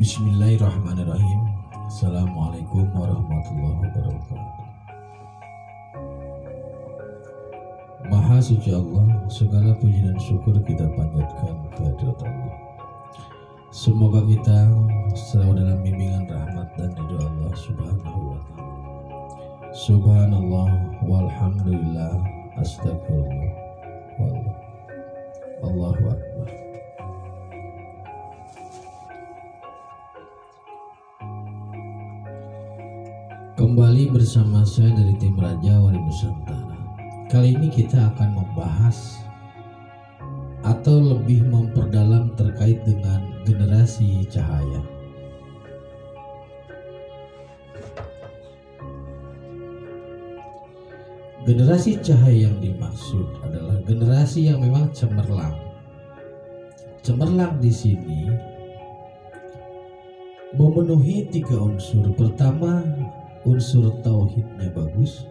Bismillahirrahmanirrahim. Assalamualaikum warahmatullahi wabarakatuh. Maha suci Allah, segala puji dan syukur kita panjatkan kehadirat Allah. Semoga kita selalu dalam bimbingan rahmat dan ridho Allah Subhanahu wa ta'ala. Subhanallah walhamdulillah astagfirullah wallah Allahu akbar. Kembali bersama saya dari tim Raja Wali Nusantara. Kali ini kita akan membahas atau lebih memperdalam terkait dengan generasi cahaya. Generasi cahaya yang dimaksud adalah generasi yang memang cemerlang. Cemerlang di sini memenuhi 3 unsur. Pertama, unsur tauhidnya bagus,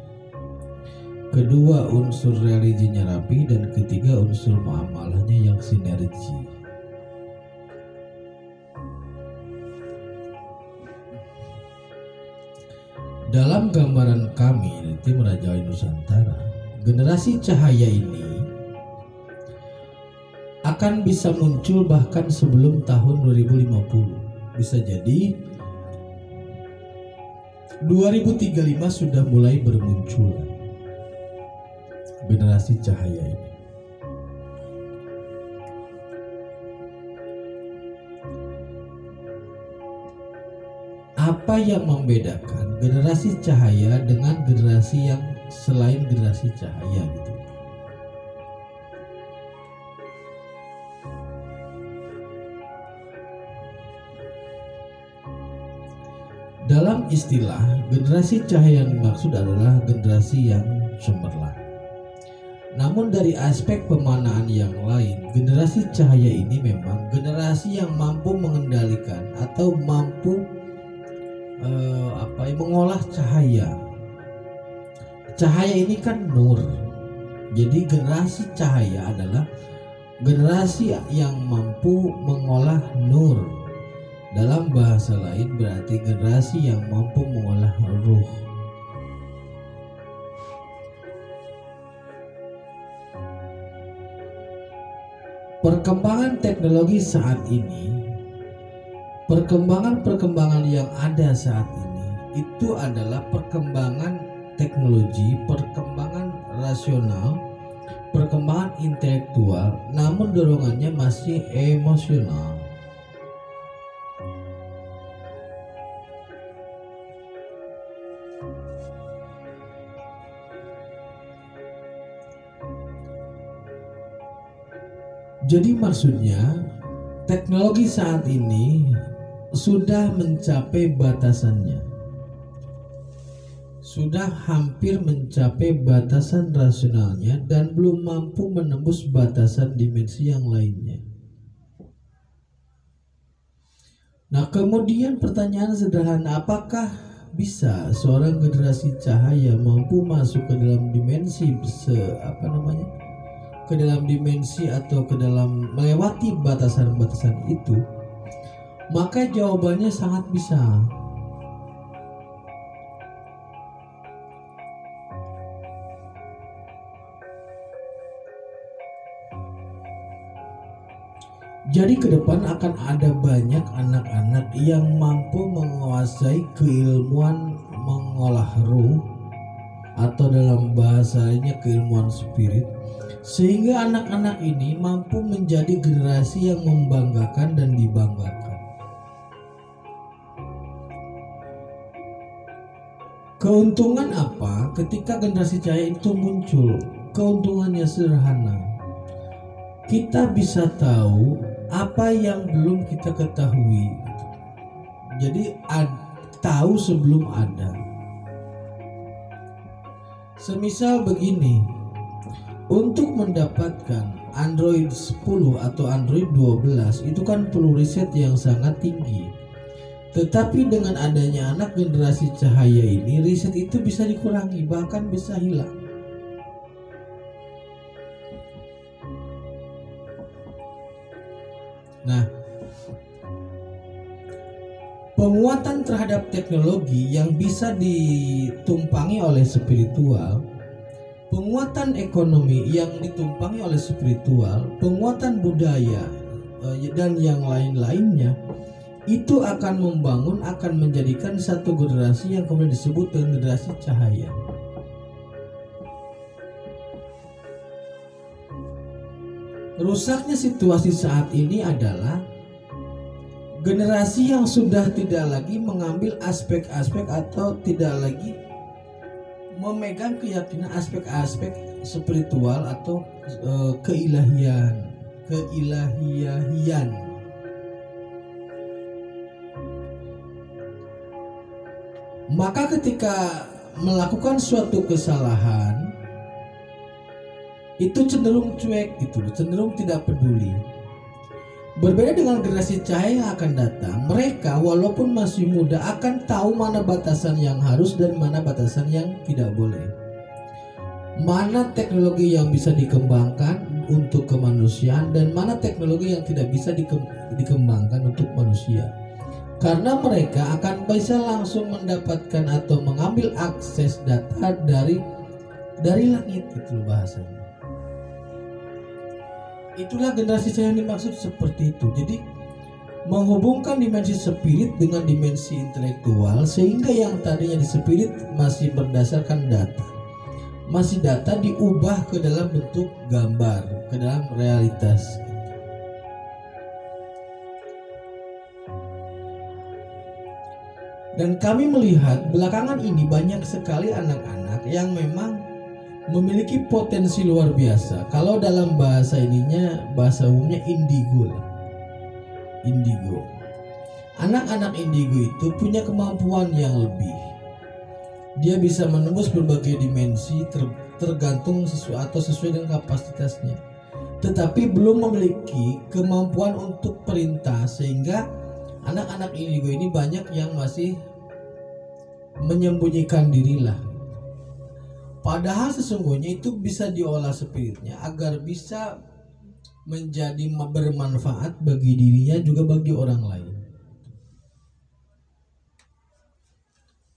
kedua unsur religinya rapi, dan ketiga unsur muamalahnya yang sinergi. Dalam gambaran kami di tim Raja Wali Nusantara, generasi cahaya ini akan bisa muncul bahkan sebelum tahun 2050. Bisa jadi 2035 sudah mulai bermunculan generasi cahaya ini. Apa yang membedakan generasi cahaya dengan generasi yang selain generasi cahaya gitu? Dalam istilah, generasi cahaya yang dimaksud adalah generasi yang cemerlang. Namun dari aspek pemanaan yang lain, generasi cahaya ini memang generasi yang mampu mengendalikan atau mampu mengolah cahaya. Cahaya ini kan nur. Jadi generasi cahaya adalah generasi yang mampu mengolah nur. Dalam bahasa lain berarti generasi yang mampu mengolah ruh. Perkembangan teknologi saat ini, perkembangan yang ada saat ini itu adalah perkembangan teknologi, perkembangan rasional, perkembangan intelektual, namun dorongannya masih emosional. Jadi maksudnya teknologi saat ini sudah mencapai batasannya. Sudah hampir mencapai batasan rasionalnya dan belum mampu menembus batasan dimensi yang lainnya. Nah, kemudian pertanyaan sederhana, apakah bisa seorang generasi cahaya mampu masuk ke dalam dimensi ke dalam dimensi atau ke dalam melewati batasan-batasan itu? Maka jawabannya sangat bisa. Jadi ke depan akan ada banyak anak-anak yang mampu menguasai keilmuan mengolah ruh, atau dalam bahasanya keilmuan spirit, sehingga anak-anak ini mampu menjadi generasi yang membanggakan dan dibanggakan. Keuntungan apa ketika generasi cahaya itu muncul? Keuntungannya sederhana. Kita bisa tahu apa yang belum kita ketahui. Jadi tahu sebelum ada. Semisal begini, untuk mendapatkan Android 10 atau Android 12 itu kan perlu riset yang sangat tinggi. Tetapi dengan adanya anak generasi cahaya ini, riset itu bisa dikurangi, bahkan bisa hilang. Nah, penguatan terhadap teknologi yang bisa ditumpangi oleh spiritual, penguatan ekonomi yang ditumpangi oleh spiritual, penguatan budaya dan yang lain-lainnya, itu akan membangun, akan menjadikan satu generasi yang kemudian disebut dengan generasi cahaya. Rusaknya situasi saat ini adalah generasi yang sudah tidak lagi mengambil aspek-aspek atau tidak lagi memegang keyakinan aspek-aspek spiritual atau keilahian. Maka ketika melakukan suatu kesalahan itu cenderung cuek gitu, cenderung tidak peduli. Berbeda dengan generasi cahaya yang akan datang, mereka walaupun masih muda akan tahu mana batasan yang harus dan mana batasan yang tidak boleh. Mana teknologi yang bisa dikembangkan untuk kemanusiaan dan mana teknologi yang tidak bisa dikembangkan untuk manusia. Karena mereka akan bisa langsung mendapatkan atau mengambil akses data dari langit, itu bahasanya. Itulah generasi saya yang dimaksud seperti itu. Jadi menghubungkan dimensi spirit dengan dimensi intelektual, sehingga yang tadinya di spirit masih berdasarkan data, masih data diubah ke dalam bentuk gambar, ke dalam realitas. Dan kami melihat belakangan ini banyak sekali anak-anak yang memang memiliki potensi luar biasa. Kalau dalam bahasa ininya, bahasa umumnya indigo. Anak-anak indigo itu punya kemampuan yang lebih. Dia bisa menembus berbagai dimensi tergantung sesuai dengan kapasitasnya. Tetapi belum memiliki kemampuan untuk perintah, sehingga anak-anak indigo ini banyak yang masih menyembunyikan dirilah. Padahal sesungguhnya itu bisa diolah spiritnya agar bisa menjadi bermanfaat bagi dirinya juga bagi orang lain.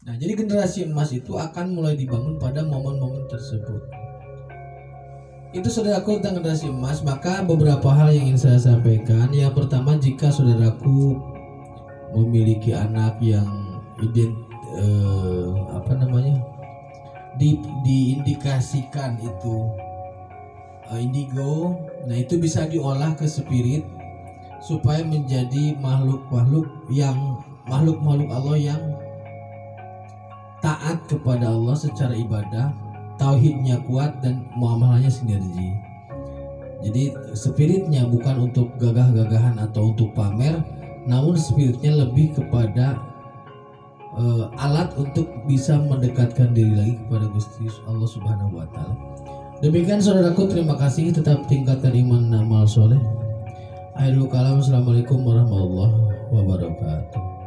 Nah, jadi generasi emas itu akan mulai dibangun pada momen-momen tersebut. Itu saudaraku tentang generasi emas. Maka beberapa hal yang ingin saya sampaikan. Yang pertama, jika saudaraku memiliki anak yang diindikasikan itu indigo, nah itu bisa diolah ke spirit supaya menjadi makhluk-makhluk Allah yang taat kepada Allah secara ibadah, tauhidnya kuat dan muamalahnya sinergi. Jadi spiritnya bukan untuk gagah-gagahan atau untuk pamer, namun spiritnya lebih kepada alat untuk bisa mendekatkan diri lagi kepada Gusti Allah Subhanahu wa taala. Demikian saudaraku, terima kasih, tetap tingkatkan iman dan amal soleh. Akhirul kalam, assalamualaikum warahmatullahi wabarakatuh.